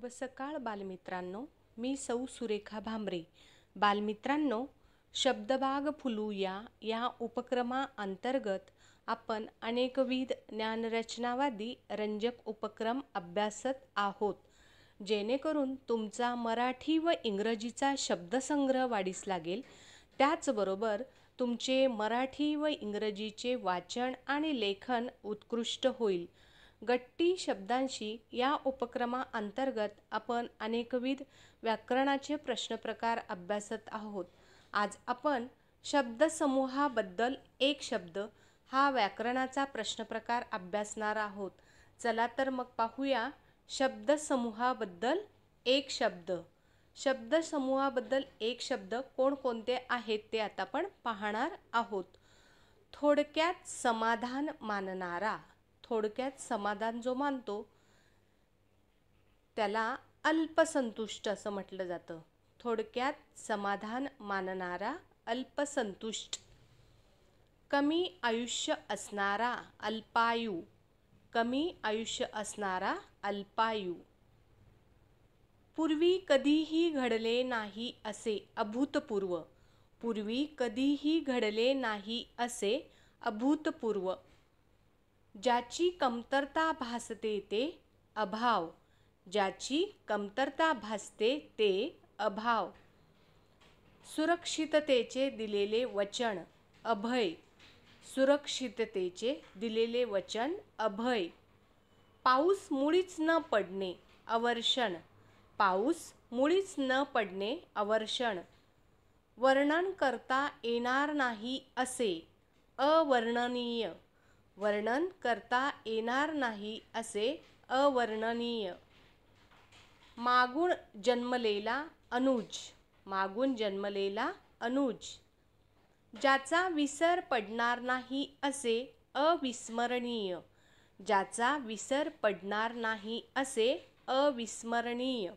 शुभ सकाळ बालमित्रांनो. मी सौ सुरेखा भामरे. बालमित्रांनो, शब्दबाग फुलूया या उपक्रमाअंतर्गत आपण अनेकविध ज्ञानरचनावादी रंजक उपक्रम अभ्यासत आहोत, जेणेकरून तुमचा मराठी व इंग्रजीचा शब्दसंग्रह वाढीस लागेल. त्याचबरोबर तुमचे मराठी व इंग्रजीचे वाचन आणि लेखन उत्कृष्ट होईल. गट्टी शब्दांशी या उपक्रमाअंतर्गत आपण अनेकविध व्याकरणाचे प्रश्नप्रकार अभ्यासत आहोत. आज आपण शब्दसमूहाबद्दल एक शब्द हा व्याकरणाचा प्रश्नप्रकार अभ्यासणार आहोत. चला तर मग पाहूया शब्दसमूहाबद्दल एक शब्द. शब्दसमूहाबद्दल एक शब्द कोणकोणते आहेत ते आता आपण पाहणार आहोत. थोडक्यात समाधान मानणारा. थोडक्यात समाधान जो मानतो त्याला अल्पसंतुष्ट असं म्हटलं जातं. थोडक्यात समाधान मानणारा, अल्पसंतुष्ट. कमी आयुष्य असणारा, अल्पायू. कमी आयुष्य असणारा, अल्पायू. पूर्वी कधीही घडले नाही असे, अभूतपूर्व. पूर्वी कधीही घडले नाही असे, अभूतपूर्व. ज्याची कमतरता भासते ते अभाव. ज्याची कमतरता भासते ते अभाव. सुरक्षिततेचे दिलेले वचन, अभय. सुरक्षिततेचे दिलेले वचन, अभय. पाऊस मुळीच न पडणे, अवर्षण. पाऊस मुळीच न पडणे, अवर्षण. वर्णन करता येणार नाही असे, अवर्णनीय. वर्णन करता येणार नाही असे, अवर्णनीय. मागून जन्मलेला अनुज. मागून जन्मलेला अनुज. ज्याचा विसर पडणार नाही असे, अविस्मरणीय. ज्याचा विसर पडणार नाही असे, अविस्मरणीय.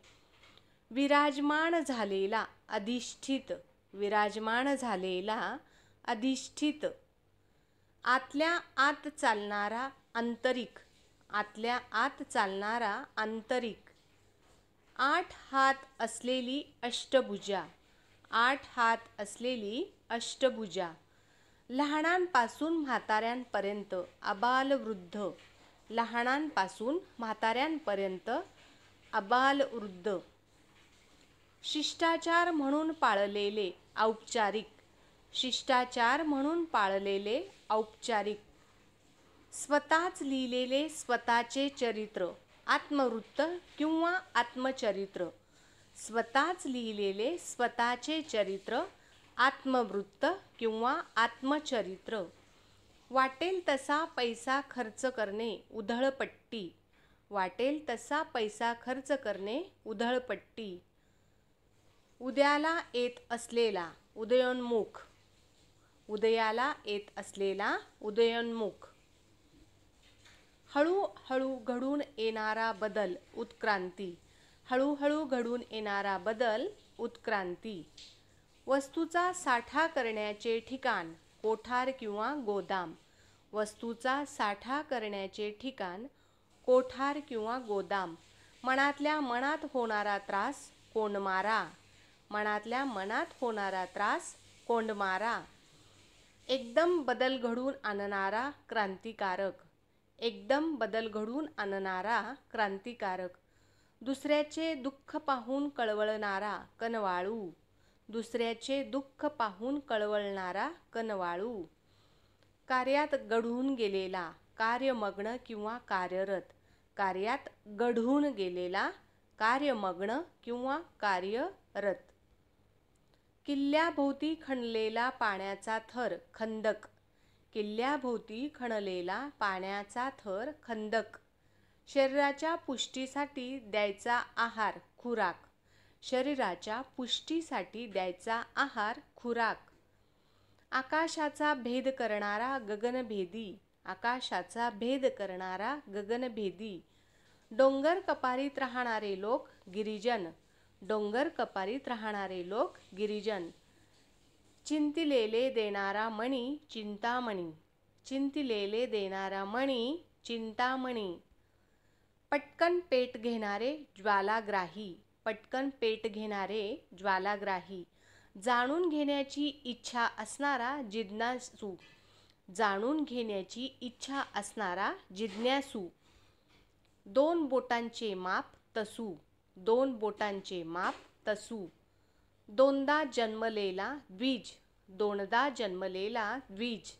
विराजमान झालेला, अधिष्ठित. विराजमान झालेला, अधिष्ठित. आतल्या आत चालणारा, आंतरिक. आतल्या आत चालणारा, आंतरिक. 8 हात असलेली अष्टभुजा. 8 हात असलेली अष्टभुजा. लहानांपासून म्हाताऱ्यांपर्यंत, आबालवृद्ध. लहानांपासून म्हाताऱ्यांपर्यंत, आबालवृद्ध. शिष्टाचार म्हणून पाळलेले, औपचारिक. शिष्टाचार म्हणून पाळलेले, औपचारिक. स्वतःच लिहिलेले स्वतःचे चरित्र, आत्मवृत्त किंवा आत्मचरित्र. स्वतःच लिहिलेले स्वतःचे चरित्र, आत्मवृत्त किंवा आत्मचरित्र. वाटेल तसा पैसा खर्च करणे, उधळपट्टी. वाटेल तसा पैसा खर्च करणे, उधळपट्टी. उदयाला येत असलेला, उदयोन्मुख. उदयाला येत असलेला, उदयोन्मुख. हळूहळू घडून येणारा बदल, उत्क्रांती. हळूहळू घडून येणारा बदल, उत्क्रांती. वस्तूचा साठा करण्याचे ठिकाण, कोठार किंवा गोदाम. वस्तूचा साठा करण्याचे ठिकाण, कोठार किंवा गोदाम. मनातल्या मनात होणारा त्रास, कोंडमारा. मनातल्या मनात होणारा त्रास, कोंडमारा. एकदम बदल घडून आणणारा, क्रांतिकारक. एकदम बदल घडून आणणारा, क्रांतिकारक. दुसऱ्याचे दुःख पाहून कळवळणारा, कनवाळू. दुसऱ्याचे दुःख पाहून कळवळणारा, कनवाळू. कार्यात गढून गेलेला, कार्यमग्न किंवा कार्यरत. कार्यात गढून गेलेला, कार्यमग्न किंवा कार्यरत. किल्ल्याभोवती खणलेला पाण्याचा थर, खंदक. किल्ल्याभोवती खणलेला पाण्याचा थर, खंदक. शरीराच्या पुष्टीसाठी द्यायचा आहार, खुराक. शरीराच्या पुष्टीसाठी द्यायचा आहार, खुराक. आकाशाचा भेद करणारा, गगनभेदी. आकाशाचा भेद करणारा, गगनभेदी. डोंगर कपारीत राहणारे लोक, गिरिजन. डोंगर कपारीत राहणारे लोक, गिरिजन. चिंतिलेले देणारा मणी, चिंतामणी. चिंतिलेले देणारा मणी, चिंतामणी. पटकन पेट घेणारे ज्वालाग्राही, पटकन पेट घेणारे ज्वालाग्राही. जाणून घेण्याची इच्छा असणारा जिज्ञासू, जाणून घेण्याची इच्छा असणारा जिज्ञासू. दोन बोटांचे माप तसू, दोन बोटांचे माप तसू. दोनदा जन्मलेला द्विज, दोनदा जन्मलेला द्विज.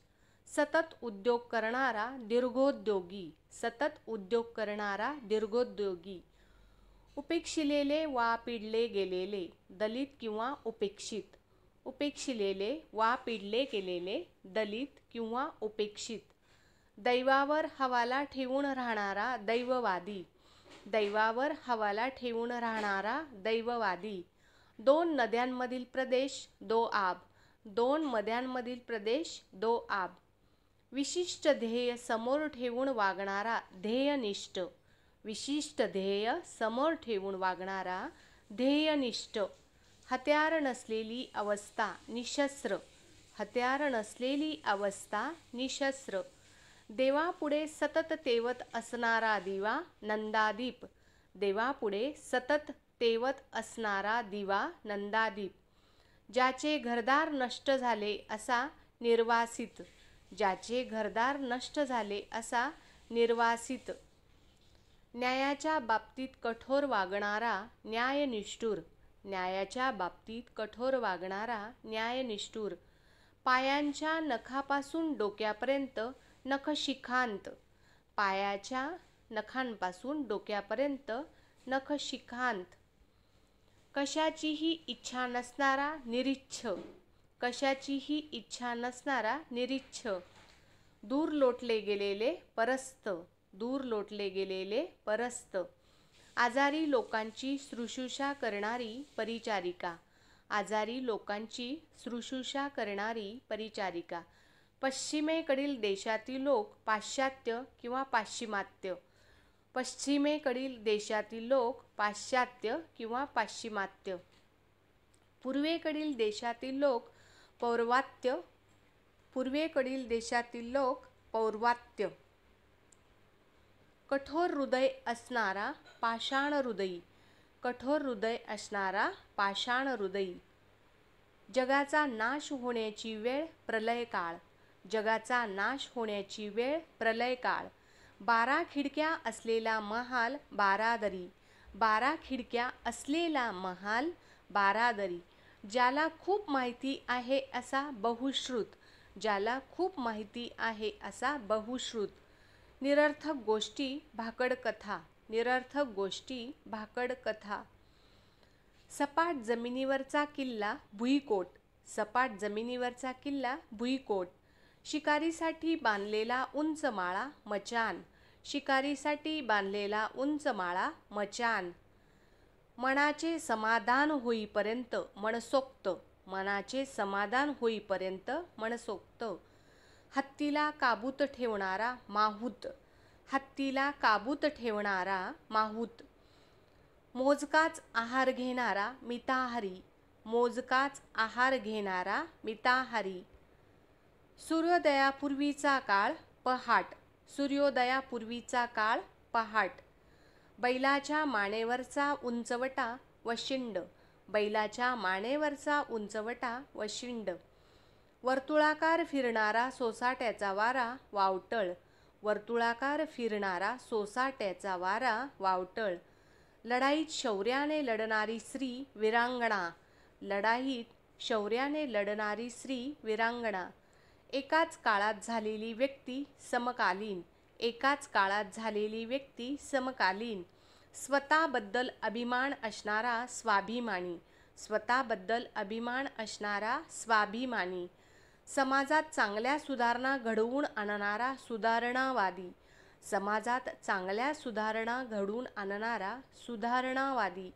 सतत उद्योग करणारा दीर्घोद्योगी, सतत उद्योग करणारा दीर्घोद्योगी. उपेक्षिलेले वा पिडले गेलेले, दलित किंवा उपेक्षित. उपेक्षिलेले वा पिडले गेलेले, दलित किंवा उपेक्षित. दैवावर हवाला ठेवून राहणारा दैववादी, दैवावर हवाला ठेवून राहणारा दैववादी. दोन नद्यांमधील प्रदेश दो आब, दोन नद्यांमधील प्रदेश दो आब. विशिष्ट ध्येय समोर ठेवून वागणारा ध्येयनिष्ठ, विशिष्ट ध्येय समोर ठेवून वागणारा ध्येयनिष्ठ. हत्यार नसलेली अवस्था निशस्त्र, हत्यार नसलेली अवस्था निशस्त्र. देवापुढे सतत तेवत असणारा दिवा नंदादीप, देवापुढे सतत तेवत असणारा दिवा नंदादीप. ज्याचे घरदार नष्ट झाले असा निर्वासित, ज्याचे घरदार नष्ट झाले असा निर्वासित. न्यायाच्या बाबतीत कठोर वागणारा न्यायनिष्ठुर, न्यायाच्या बाबतीत कठोर वागणारा न्यायनिष्ठुर. पायांच्या नखापासून डोक्यापर्यंत नखशिखांत, पायाच्या नखांपासून डोक्यापर्यंत नखशिखांत. कशाचीही इच्छा नसणारा निरीच्छ, कशाचीही इच्छा नसणारा निरीच्छ. दूर लोटले गेलेले परस्त, दूर लोटले गेलेले परस्त. आजारी लोकांची शुश्रूषा करणारी परिचारिका, आजारी लोकांची शुश्रूषा करणारी परिचारिका. पश्चिमेकडील देशातील लोक पाश्चात्य किंवा पाश्चिमात्य, पश्चिमेकडील देशातील लोक पाश्चात्य किंवा पाश्चिमात्य. पूर्वेकडील देशातील लोक पौर्वात्य, पूर्वेकडील देशातील लोक पौर्वात्य. कठोर हृदय असणारा पाषाण हृदयी, कठोर हृदय असणारा पाषाण हृदयी. जगाचा नाश होण्याची वेळ प्रलयकाळ, जगाचा नाश होण्याची वेळ प्रलयकाळ. 12 खिडक्या असलेला महाल बारादरी, 12 खिडक्या असलेला महाल बारादरी. ज्याला खूप माहिती आहे असा बहुश्रुत, ज्याला खूप माहिती आहे असा बहुश्रुत. निरर्थक गोष्टी भाकड कथा, निरर्थक गोष्टी भाकड कथा. सपाट जमिनीवरचा किल्ला भुईकोट, सपाट जमिनीवरचा किल्ला भुईकोट. शिकारीसाठी बांधलेला उंच माळा मचान, शिकारीसाठी बांधलेला उंच माळा मचान. मनाचे समाधान होईपर्यंत मनसोक्त, मनाचे समाधान होईपर्यंत मनसोक्त. हत्तीला काबूत ठेवणारा माहूत, हत्तीला काबूत ठेवणारा माहूत. मोजकाच आहार घेणारा मिताहारी, मोजकाच आहार घेणारा मिताहारी. सूर्योदयापूर्वीचा काळ पहाट, सूर्योदयापूर्वीचा काळ पहाट. बैलाच्या मानेवरचा उंचवटा वशिंड, बैलाच्या मानेवरचा उंचवटा वशिंड. वर्तुळाकार फिरणारा सोसाट्याचा वारा वावटळ, वर्तुळाकार फिरणारा सोसाट्याचा वारा वावटळ. लढाईत शौर्याने लढणारी स्त्री वीरांगणा, लढाईत शौर्याने लढणारी स्त्री वीरांगणा. एकाच काळात झालेली व्यक्ती समकालीन, एकाच काळात झालेली व्यक्ती समकालीन. स्वतःबद्दल अभिमान असणारा स्वाभिमानी, स्वतःबद्दल अभिमान असणारा स्वाभिमानी. समाजात चांगल्या सुधारणा घडवून आणणारा सुधारणावादी, समाजात चांगल्या सुधारणा घडवून आणणारा सुधारणावादी.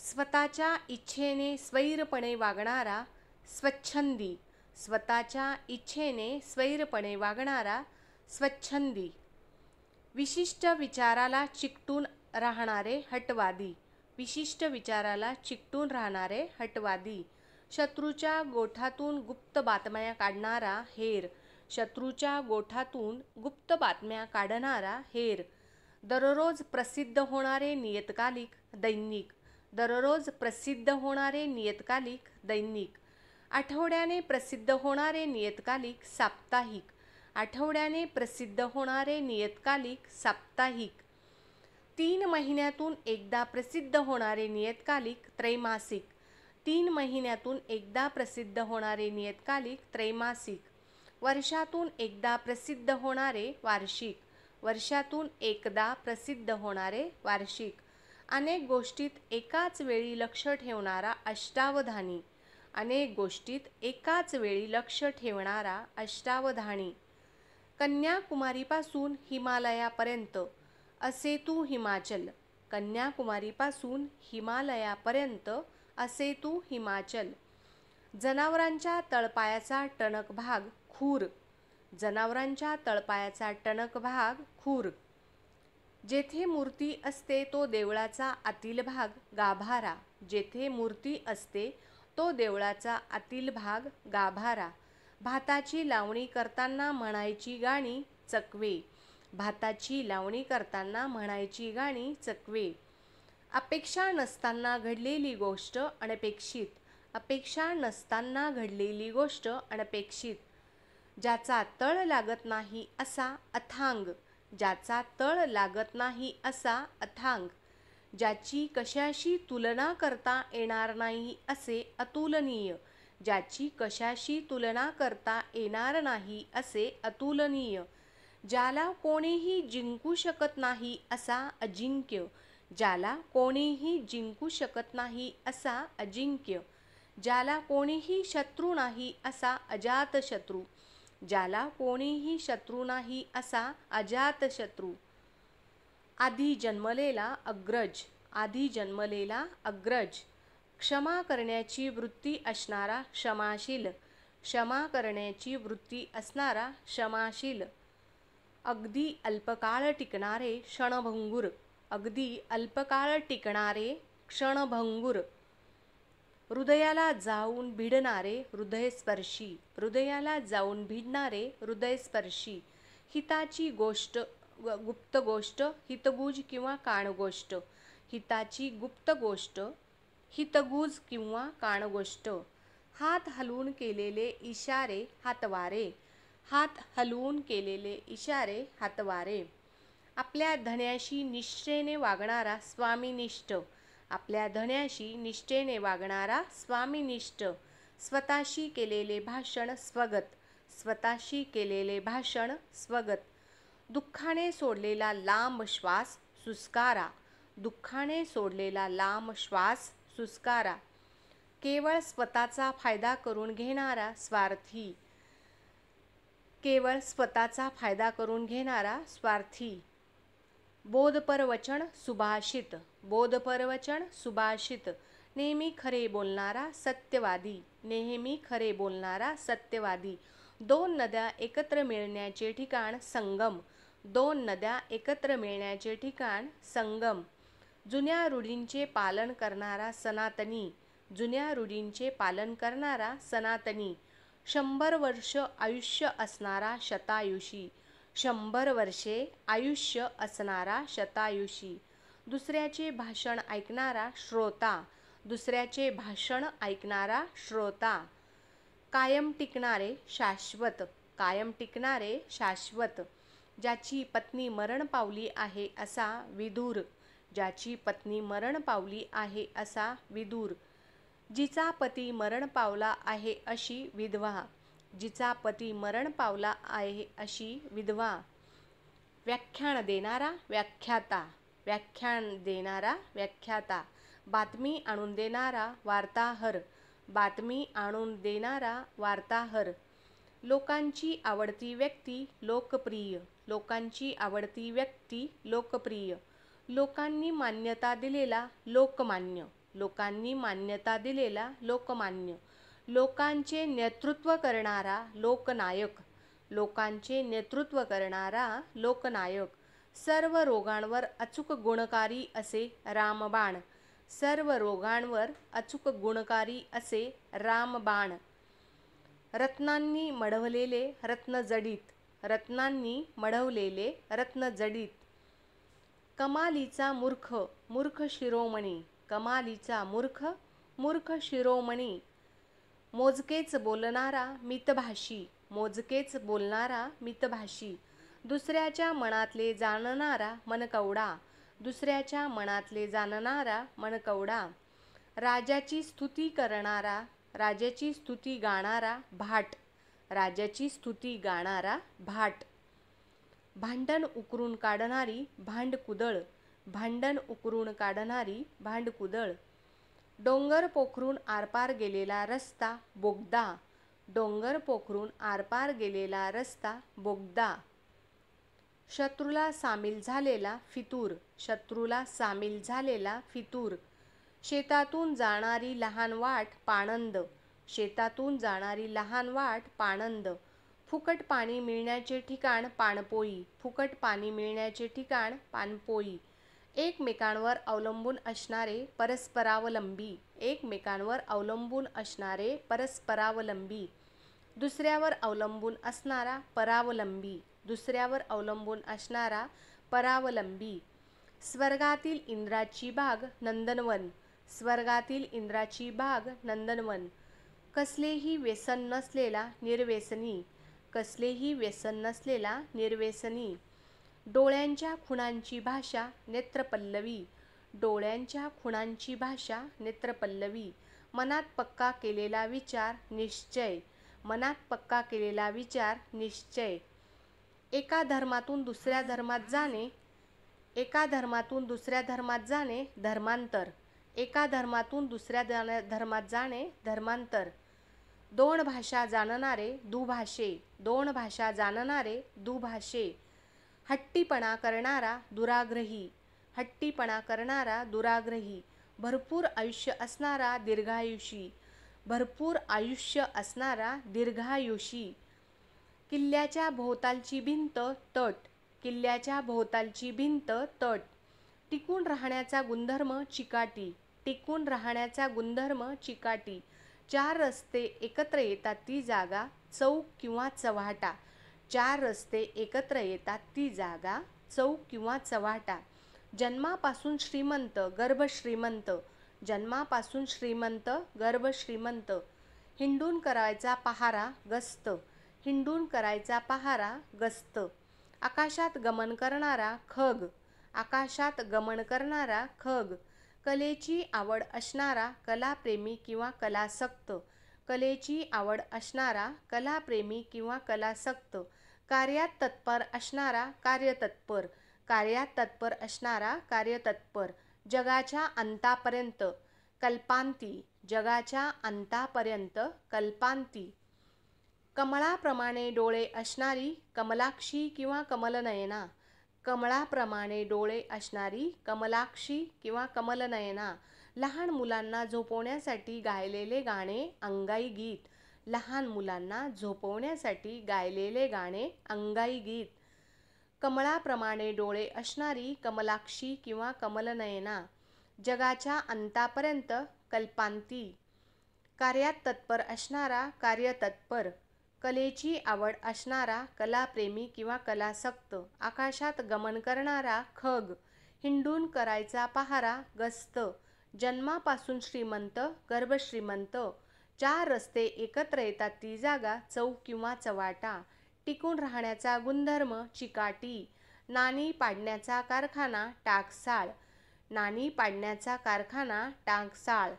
स्वतःच्या इच्छेने स्वैरपणे वागणारा स्वच्छंदी, स्वतःच्या इच्छेने स्वैरपणे वागणारा स्वच्छंदी. विशिष्ट विचाराला चिकटून राहणारे हटवादी, विशिष्ट विचाराला चिकटून राहणारे हटवादी. शत्रूच्या गोठातून गुप्त बातम्या काढणारा हेर, शत्रूच्या गोठातून गुप्त बातम्या काढणारा हेर. दररोज प्रसिद्ध होणारे नियतकालिक दैनिक, दररोज प्रसिद्ध होणारे नियतकालिक दैनिक, आठवड्याने प्रसिद्ध होणारे नियतकालिक साप्ताहिक, आठवड्याने प्रसिद्ध होणारे नियतकालिक साप्ताहिक, 3 महिन्यातून एकदा प्रसिद्ध होणारे नियतकालिक त्रैमासिक, 3 महिन्यातून एकदा प्रसिद्ध होणारे नियतकालिक त्रैमासिक, वर्षातून एकदा प्रसिद्ध होणारे वार्षिक, वर्षातून एकदा प्रसिद्ध होणारे वार्षिक, अनेक गोष्टीत एकाच वेळी लक्ष ठेवणारा अष्टावधानी, अनेक गोष्टीत एकाच वेळी लक्ष ठेवणारा अष्टावधानी, कन्याकुमारीपासून हिमालयापर्यंत असे तू हिमाचल, कन्याकुमारीपासून हिमालयापर्यंत असे तू हिमाचल, जनावरांच्या तळपायाचा टणक भाग खूर, जनावरांच्या तळपायाचा टणक भाग खूर, जेथे मूर्ती असते तो देवळाचा आतील भाग गाभारा, जेथे मूर्ती असते तो देवळाचा आतील भाग गाभारा, भाताची लावणी करताना म्हणायची गाणी चकवे, भाताची लावणी करताना म्हणायची गाणी चकवे, अपेक्षा नसताना घडलेली गोष्ट अनपेक्षित, अपेक्षा नसताना घडलेली गोष्ट अनपेक्षित, ज्याचा तळ लागत नाही असा अथांग, ज्याचा तळ लागत नाही असा अथांग, ज्याची कशाशी तुलना करता येणार नाही असे अतुलनीय, ज्याची कशाशी तुलना करता येणार नाही असे अतुलनीय, ज्याला कोणीही जिंकू शकत नाही असा अजिंक्य, ज्याला कोणीही जिंकू शकत नाही असा अजिंक्य, ज्याला कोणीही शत्रू नाही असा अजातशत्रू, ज्याला कोणीही शत्रू नाही असा अजातशत्रू, आधी जन्मलेला अग्रज, आधी जन्मलेला अग्रज, क्षमा करण्याची वृत्ती असणारा क्षमाशील, क्षमा करण्याची वृत्ती असणारा क्षमाशील, अगदी अल्पकाळ टिकणारे क्षणभंगूर, अगदी अल्पकाळ टिकणारे क्षणभंगूर, हृदयाला जाऊन भिडणारे हृदयस्पर्शी, हृदयाला जाऊन भिडणारे हृदयस्पर्शी, हिताची गोष्ट गुप्त गोष्ट हितगुज किंवा काणगोष्ट, हिताची गुप्त गोष्ट हितगुज किंवा काणगोष्ट, हात हलवून केलेले इशारे हातवारे, हात हलवून केलेले इशारे हातवारे, आपल्या धन्याशी निष्ठेने वागणारा स्वामीनिष्ठ, आपल्या धन्याशी निष्ठेने वागणारा स्वामीनिष्ठ, स्वतःशी केलेले भाषण स्वगत, स्वतःशी केलेले भाषण स्वगत, दुःखाने सोडलेला लांब श्वास सुस्कारा, दुःखाने सोडलेला लांब श्वास सुस्कारा, केवळ स्वतःचा फायदा करून घेणारा स्वार्थी, केवळ स्वतःचा फायदा करून घेणारा स्वार्थी, बोधपर वचन सुभाषित, बोधपर वचन सुभाषित, नेहमी खरे बोलणारा सत्यवादी, नेहमी खरे बोलणारा सत्यवादी, 2 नद्या एकत्र मिळण्याचे ठिकाण संगम, 2 नद्या एकत्र मिळण्याचे ठिकाण संगम, जुन्या रूढींचे पालन करणारा सनातनी, जुन्या रूढींचे पालन करणारा सनातनी, 100 वर्ष आयुष्य असणारा शतायुषी, 100 वर्षे आयुष्य असणारा शतायुषी, दुसऱ्याचे भाषण ऐकणारा श्रोता, दुसऱ्याचे भाषण ऐकणारा श्रोता, कायम टिकणारे शाश्वत, कायम टिकणारे शाश्वत, ज्याची पत्नी मरण पावली आहे असा विदूर, ज्याची पत्नी मरण पावली आहे असा विदूर, जिचा पती मरण पावला आहे अशी विधवा, जिचा पती मरण पावला आहे अशी विधवा, व्याख्यान देणारा व्याख्याता, व्याख्यान देणारा व्याख्याता, बातमी आणून देणारा वार्ताहर, बातमी आणून देणारा वार्ताहर, लोकांची आवडती व्यक्ती लोकप्रिय, लोकांची आवडती व्यक्ती लोकप्रिय, लोकांनी मान्यता दिलेला लोकमान्य, लोकांनी मान्यता दिलेला लोकमान्य, लोकांचे नेतृत्व करणारा लोकनायक, लोकांचे नेतृत्व करणारा लोकनायक, सर्व रोगांवर अचूक गुणकारी असे रामबाण, सर्व रोगांवर अचूक गुणकारी असे रामबाण, रत्नांनी मढवलेले रत्नजडित, रत्नांनी मढवलेले रत्नजडित, कमालीचा मूर्ख मूर्ख शिरोमणी, कमालीचा मूर्ख मूर्ख शिरोमणी. मोजकेच बोलणारा मितभाषी, मोजकेच बोलणारा मितभाषी. दुसऱ्याच्या मनातले जाणणारा मनकवडा, दुसऱ्याच्या मनातले जाणणारा मनकवडा. राजाची स्तुती करणारा, राजाची स्तुती गाणारा भाट, राजाची स्तुती गाणारा भाट. भांडण उकरून काढणारी भांडकुदळ, भांडण उकरून काढणारी भांडकुदळ. डोंगर पोखरून आरपार गेलेला रस्ता बोगदा, डोंगर पोखरून आरपार गेलेला रस्ता बोगदा. शत्रूला सामील झालेला फितूर, शत्रूला सामील झालेला फितूर. शेतातून जाणारी लहान वाट पाणंद, शेतातून जाणारी लहान वाट पाणंद. फुकट पाणी मिळण्याचे ठिकाण पाणपोई, फुकट पाणी मिळण्याचे ठिकाण पाणपोई. एकमेकांवर अवलंबून असणारे परस्परावलंबी, एकमेकांवर अवलंबून असणारे परस्परावलंबी. दुसऱ्यावर अवलंबून असणारा परावलंबी, दुसऱ्यावर अवलंबून असणारा परावलंबी. स्वर्गातील इंद्राची बाग नंदनवन, स्वर्गातील इंद्राची बाग नंदनवन. कसलेही व्यसन नसलेला निर्व्यसनी, कसलेही व्यसन नसलेला निर्व्यसनी. डोळ्यांच्या खुणांची भाषा नेत्रपल्लवी, डोळ्यांच्या खुणांची भाषा नेत्रपल्लवी. मनात पक्का केलेला विचार निश्चय, मनात पक्का केलेला विचार निश्चय. एका धर्मातून दुसऱ्या धर्मात जाणे, एका धर्मातून दुसऱ्या धर्मात जाणे धर्मांतर, एका धर्मातून दुसऱ्या धर्मात जाणे धर्मांतर. दोन भाषा जाणणारे दुभाषे, दोन भाषा जाणणारे दुभाषे. हट्टीपणा करणारा दुराग्रही, हट्टीपणा करणारा दुराग्रही. भरपूर आयुष्य असणारा दीर्घायुषी, भरपूर आयुष्य असणारा दीर्घायुषी. किल्ल्याच्या भोवतालची भिंत तट, किल्ल्याच्या भोवतालची भिंत तट. टिकून राहण्याचा गुणधर्म चिकाटी, टिकून राहण्याचा गुणधर्म चिकाटी. चार रस्ते एकत्र येतात ती जागा चौक किंवा चव्हाटा, चार रस्ते एकत्र येतात ती जागा चौक किंवा चव्हाटा. जन्मापासून श्रीमंत गर्भ श्रीमंत, जन्मापासून श्रीमंत गर्भ श्रीमंत. हिंडून करायचा पहारा गस्त, हिंडून करायचा पहारा गस्त. आकाशात गमन करणारा खग, आकाशात गमन करणारा खग. कलेची आवड असणारा कलाप्रेमी किंवा कलासक्त, कलेची आवड असणारा कलाप्रेमी किंवा कलासक्त. कार्यात तत्पर असणारा कार्यतत्पर, कार्यात तत्पर असणारा कार्यतत्पर. जगाच्या अंतापर्यंत कल्पांती, जगाच्या अंतापर्यंत कल्पांती. कमळाप्रमाणे डोळे असणारी कमलाक्षी किंवा कमलनयना, कमळाप्रमाणे डोळे असणारी कमलाक्षी किंवा कमलनयना. लहान मुलांना झोपवण्यासाठी गायलेले गाणे अंगाई गीत, लहान मुलांना झोपवण्यासाठी गायलेले गाणे अंगाई गीत. कमळाप्रमाणे डोळे असणारी कमलाक्षी किंवा कमलनयना. जगाच्या अंतापर्यंत कल्पांती. कार्यात तत्पर असणारा कार्यतत्पर, कलेची आवड असणारा कलाप्रेमी किंवा कलासक्त. आकाशात गमन करणारा खग, हिंडून करायचा पहारा गस्त. जन्मापासून श्रीमंत गर्भश्रीमंत. चार रस्ते एकत्र येतात ती जागा चौक किंवा चव्हाटा. टिकून राहण्याचा गुणधर्म चिकाटी. नाणी पाडण्याचा कारखाना टाकसाळ, नाणी पाडण्याचा कारखाना टाकसाळ.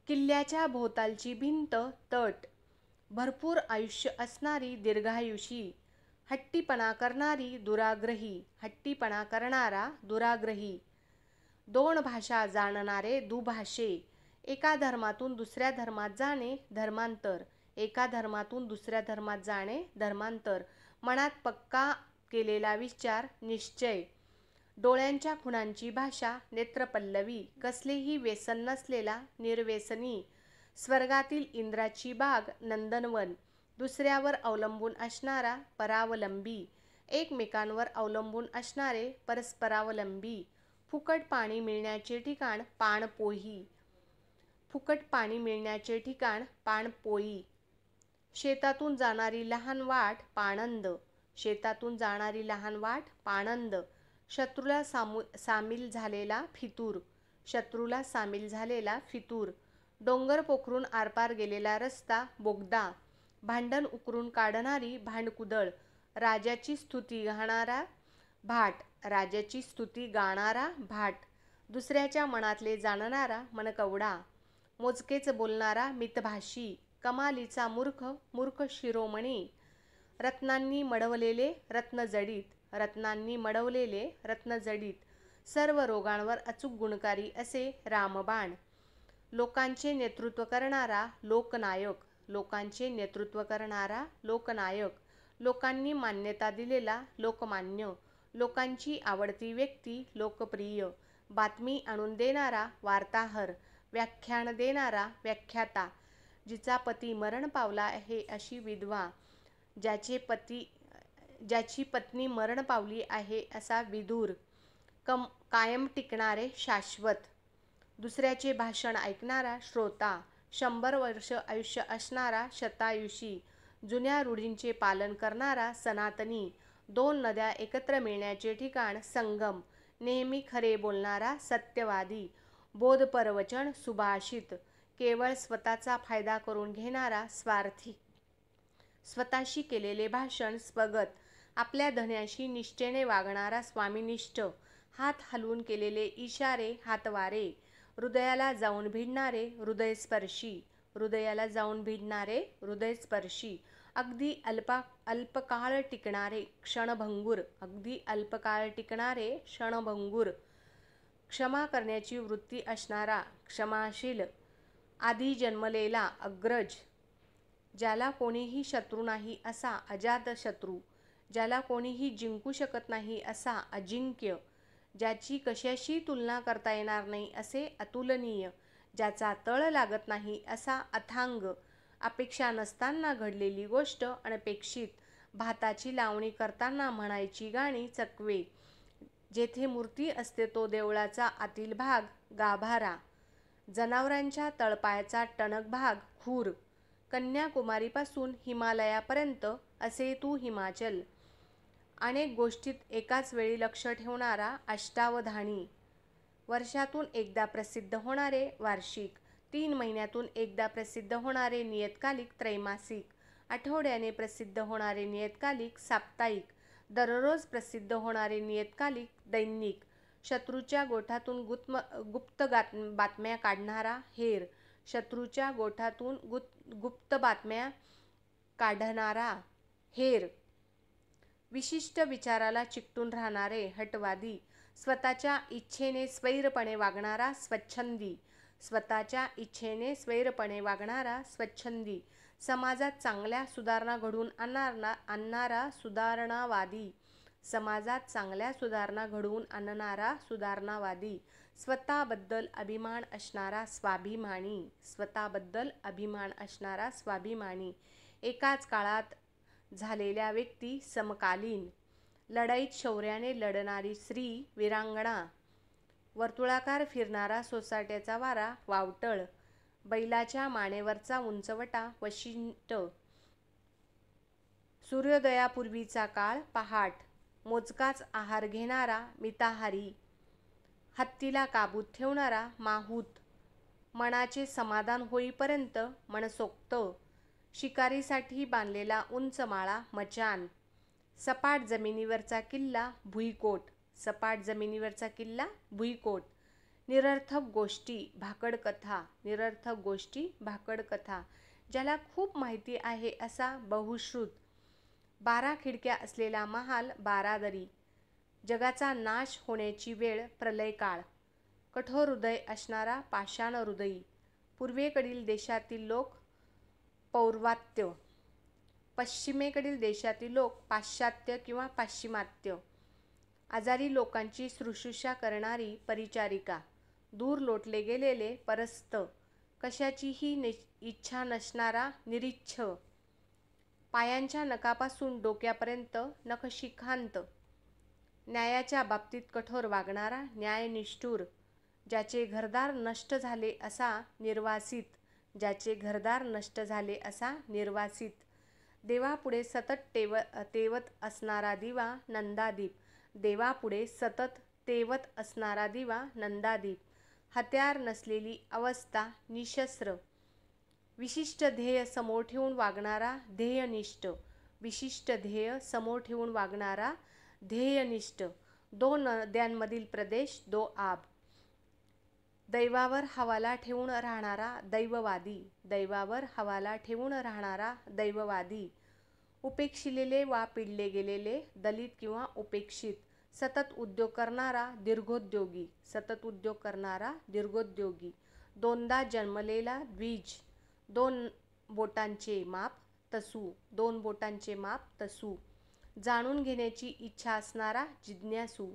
किल्ल्याच्या भोवतालची भिंत तट. भरपूर आयुष्य असणारी दीर्घायुषी. हट्टीपणा करणारी दुराग्रही, हट्टीपणा करणारा दुराग्रही. दोन भाषा जाणणारे दुभाषे. एका धर्मातून दुसऱ्या धर्मात जाणे धर्मांतर, एका धर्मातून दुसऱ्या धर्मात जाणे धर्मांतर. मनात पक्का केलेला विचार निश्चय. डोळ्यांच्या खुणांची भाषा नेत्रपल्लवी. कसलेही व्यसन नसलेला निर्व्यसनी. स्वर्गातील इंद्राची बाग नंदनवन. दुसऱ्यावर अवलंबून असणारा परावलंबी, एकमेकांवर अवलंबून असणारे परस्परावलंबी. फुकट पाणी मिळण्याचे ठिकाण पाणपोई, फुकट पाणी मिळण्याचे ठिकाण पाणपोई. शेतातून जाणारी लहान वाट पाणंद, शेतातून जाणारी लहान वाट पाणंद. शत्रूला सामील झालेला फितूर, शत्रूला सामील झालेला फितूर, डोंगर पोखरून आरपार गेलेला रस्ता बोगदा, भांडण उकरून काढणारी भांडकुदळ, राजाची स्तुती गाणारा भाट, राजाची स्तुती गाणारा भाट, दुसऱ्याच्या मनातले जाणणारा मनकवडा, मोजकेच बोलणारा मितभाषी, कमालीचा मूर्ख, मूर्ख शिरोमणी, रत्नांनी मडवलेले रत्नजडीत, रत्नांनी मडवलेले रत्नजडीत, सर्व रोगांवर अचूक गुणकारी असे रामबाण, लोकांचे नेतृत्व करणारा लोकनायक, लोकांचे नेतृत्व करणारा लोकनायक, लोकांनी मान्यता दिलेला लोकमान्य, लोकांची आवडती व्यक्ती लोकप्रिय, बातमी आणून देणारा वार्ताहर, व्याख्यान देणारा व्याख्याता, जिचा पती मरण पावला आहे अशी विधवा, ज्याची पत्नी मरण पावली आहे असा विधूर, कायम टिकणारे शाश्वत, दुसऱ्याचे भाषण ऐकणारा श्रोता, 100 वर्ष आयुष्य असणारा शतायुषी, जुन्या रूढींचे पालन करणारा सनातनी, 2 नद्या एकत्र मिळण्याचे ठिकाण संगम, नेहमी खरे बोलणारा सत्यवादी, बोधपरवचन सुभाषित, केवळ स्वतःचा फायदा करून घेणारा स्वार्थी, स्वतःशी केलेले भाषण स्वगत, आपल्या धन्याशी निष्ठेने वागणारा स्वामिनिष्ठ, हात हलवून केलेले इशारे हातवारे, हृदयाला जाऊन भिडणारे हृदयस्पर्शी, हृदयाला जाऊन भिडणारे हृदयस्पर्शी, अगदी अल्पकाळ टिकणारे क्षणभंगूर, अगदी अल्पकाळ टिकणारे क्षणभंगूर, क्षमा करण्याची वृत्ती असणारा क्षमाशील, आधी जन्मलेला अग्रज, ज्याला कोणीही शत्रू नाही असा अजातशत्रू, ज्याला कोणीही जिंकू शकत नाही असा अजिंक्य, ज्याची कशाशी तुलना करता येणार नाही असे अतुलनीय, ज्याचा तळ लागत नाही असा अथांग, अपेक्षा नसताना घडलेली गोष्ट अनपेक्षित, भाताची लावणी करताना म्हणायची गाणी चकवे, जेथे मूर्ती असते तो देवळाचा आतील भाग गाभारा, जनावरांच्या तळपायाचा टणक भाग खूर, कन्याकुमारीपासून हिमालयापर्यंत असे तू हिमाचल, अनेक गोष्टीत एकाच वेळी लक्ष ठेवणारा अष्टावधानी, वर्षातून एकदा प्रसिद्ध होणारे वार्षिक, 3 महिन्यातून एकदा प्रसिद्ध होणारे नियतकालिक त्रैमासिक, आठवड्याने प्रसिद्ध होणारे नियतकालिक साप्ताहिक, दररोज प्रसिद्ध होणारे नियतकालिक दैनिक, शत्रूच्या गोठातून गुप्त बातम्या काढणारा हेर, शत्रूच्या गोठातून गुप्त बातम्या काढणारा हेर, विशिष्ट विचाराला चिकटून राहणारे हटवादी, स्वतःच्या इच्छेने स्वैरपणे वागणारा स्वच्छंदी, स्वतःच्या इच्छेने स्वैरपणे वागणारा स्वच्छंदी, समाजात चांगल्या सुधारणा घडवून आणणारा सुधारणावादी, समाजात चांगल्या सुधारणा घडवून आणणारा सुधारणावादी, स्वतःबद्दल अभिमान असणारा स्वाभिमानी, स्वतःबद्दल अभिमान असणारा स्वाभिमानी, एकाच काळात झालेल्या व्यक्ती समकालीन, लढाईत शौर्याने लढणारी स्त्री वीरांगना, वर्तुळाकार फिरणारा सोसाट्याचा वारा वावटळ, बैलाच्या मानेवरचा उंचवटा वशिष्ठ, सूर्योदयापूर्वीचा काळ पहाट, मोजकाच आहार घेणारा मिताहारी, हत्तीला काबूत ठेवणारा माहूत, मनाचे समाधान होईपर्यंत मनसोक्त, शिकारीसाठी बांधलेला उंच माळा मचान, सपाट जमिनीवरचा किल्ला भुईकोट, सपाट जमिनीवरचा किल्ला भुईकोट, निरर्थक गोष्टी भाकड कथा, निरर्थक गोष्टी भाकड कथा, ज्याला खूप माहिती आहे असा बहुश्रुत, 12 खिडक्या असलेला महाल बारादरी, जगाचा नाश होण्याची वेळ प्रलयकाळ, कठोर हृदय असणारा पाषाण हृदयी, पूर्वेकडील देशातील लोक पौर्वात्य, पश्चिमेकडील देशातील लोक पाश्चात्य किंवा पाश्चिमात्य, आजारी लोकांची शुश्रूषा करणारी परिचारिका, दूर लोटले गेलेले परस्थ, कशाचीही इच्छा नसणारा निरीच्छ, पायांच्या नखापासून डोक्यापर्यंत नखशिखांत, न्यायाच्या बाबतीत कठोर वागणारा न्यायनिष्ठुर, ज्याचे घरदार नष्ट झाले असा निर्वासित, ज्याचे घरदार नष्ट झाले असा निर्वासित, देवापुढे सतत तेवत असणारा दिवा नंदादीप, देवापुढे सतत तेवत असणारा दिवा नंदादीप, हत्यार नसलेली अवस्था निशस्त्र, विशिष्ट ध्येय समोर ठेवून वागणारा ध्येयनिष्ठ, विशिष्ट ध्येय समोर ठेवून वागणारा ध्येयनिष्ठ, दोन नद्यांमधील प्रदेश दो आब, दैवावर हवाला ठेवून राहणारा दैववादी, दैवावर हवाला ठेवून राहणारा दैववादी, उपेक्षिलेले वा पिडले गेलेले दलित किंवा उपेक्षित, सतत उद्योग करणारा दीर्घोद्योगी, सतत उद्योग करणारा दीर्घोद्योगी, दोनदा जन्मलेला द्विज, दोन बोटांचे माप तसू, दोन बोटांचे माप तसू, जाणून घेण्याची इच्छा असणारा जिज्ञासू,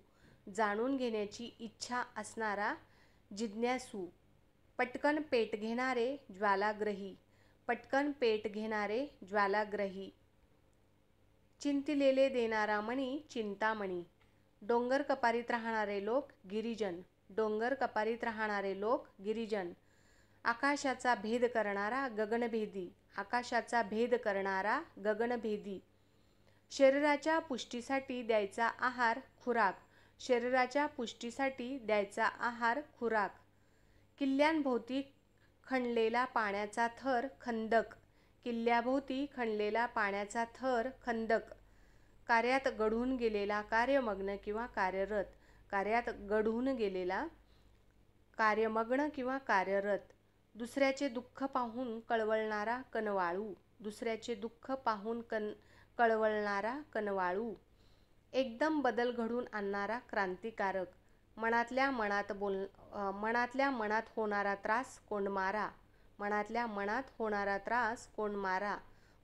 जाणून घेण्याची इच्छा असणारा जिज्ञासू, पटकन पेट घेणारे ज्वालाग्रही, पटकन पेट घेणारे ज्वालाग्रही, चिंतिलेले देणारा मणी चिंतामणी, डोंगर कपारीत राहणारे लोक गिरिजन, डोंगर कपारीत राहणारे लोक गिरिजन, आकाशाचा भेद करणारा गगनभेदी, आकाशाचा भेद करणारा गगनभेदी, शरीराच्या पुष्टीसाठी द्यायचा आहार खुराक, शरीराच्या पुष्टीसाठी द्यायचा आहार खुराक, किल्ल्यांभोवती खणलेला पाण्याचा थर खंदक, किल्ल्याभोवती खणलेला पाण्याचा थर खंदक, कार्यात गढून गेलेला कार्यमग्न किंवा कार्यरत, कार्यात गढून गेलेला कार्यमग्न किंवा कार्यरत, दुसऱ्याचे दुःख पाहून कळवळणारा कनवाळू, दुसऱ्याचे दुःख पाहून कळवळणारा कनवाळू, एकदम बदल घडून आणणारा क्रांतिकारक, मनातल्या मनात होणारा त्रास कोंडमारा, मनातल्या मनात होणारा त्रास कोंडमारा,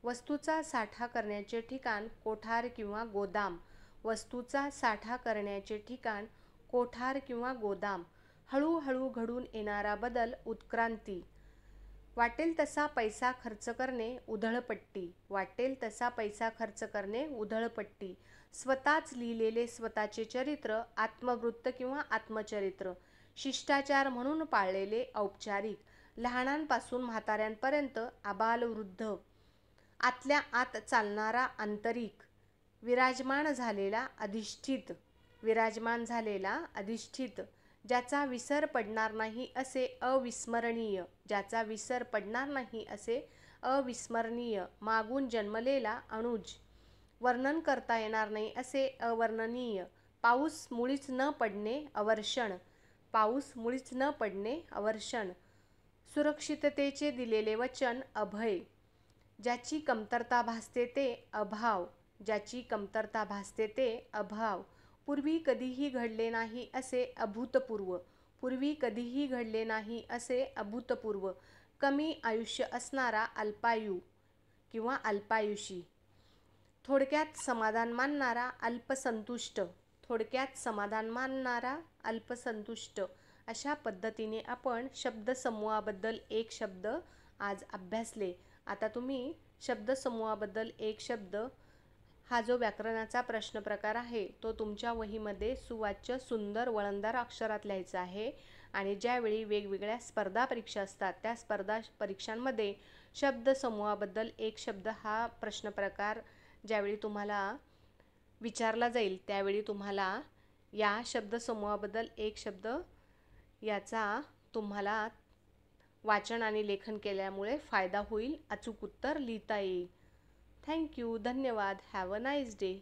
वस्तूचा साठा करण्याचे ठिकाण कोठार किंवा गोदाम, वस्तूचा साठा करण्याचे ठिकाण कोठार किंवा गोदाम, हळूहळू घडून येणारा बदल उत्क्रांती, वाटेल तसा पैसा खर्च करणे उधळपट्टी, वाटेल तसा पैसा खर्च करणे उधळपट्टी, स्वतःच लिहिलेले स्वतःचे चरित्र आत्मवृत्त किंवा आत्मचरित्र, शिष्टाचार म्हणून पाळलेले औपचारिक, लहानांपासून म्हाताऱ्यांपर्यंत आबालवृद्ध, आतल्या आत चालणारा आंतरिक, विराजमान झालेला अधिष्ठित, विराजमान झालेला अधिष्ठित, ज्याचा विसर पडणार नाही असे अविस्मरणीय, ज्याचा विसर पडणार नाही असे अविस्मरणीय, मागून जन्मलेला अनुज, वर्णन करता येणार नाही असे अवर्णनीय, पाऊस मुळीच न पडणे अवर्षण, पाऊस मुळीच न पडणे अवर्षण, सुरक्षिततेचे दिलेले वचन अभय, ज्याची कमतरता भासते ते अभाव, ज्याची कमतरता भासते ते अभाव, पूर्वी कधीही घडले नाही असे अभूतपूर्व, पूर्वी कधीही घडले नाही असे अभूतपूर्व, कमी आयुष्य असणारा अल्पायू किंवा अल्पायुषी, थोडक्यात समाधान मानणारा अल्पसंतुष्ट, थोडक्यात समाधान मानणारा अल्पसंतुष्ट. अशा पद्धतीने आपण शब्दसमूहाबद्दल एक शब्द आज अभ्यासले. आता तुम्ही शब्दसमूहाबद्दल एक शब्द हा जो व्याकरणाचा प्रश्न प्रकार आहे तो तुमच्या वहीमध्ये सुवाच्य सुंदर वळणदार अक्षरात लिहायचा आहे. आणि ज्यावेळी वेगवेगळ्या स्पर्धा परीक्षा असतात त्या स्पर्धा परीक्षांमध्ये शब्दसमूहाबद्दल एक शब्द हा प्रश्न प्रकार ज्यावेळी तुम्हाला विचारला जाईल त्यावेळी तुम्हाला या शब्दसमूहाबद्दल एक शब्द याचा तुम्हाला वाचन आणि लेखन केल्यामुळे फायदा होईल, अचूक उत्तर लिहिता येईल. थँक्यू, धन्यवाद. Have a nice day.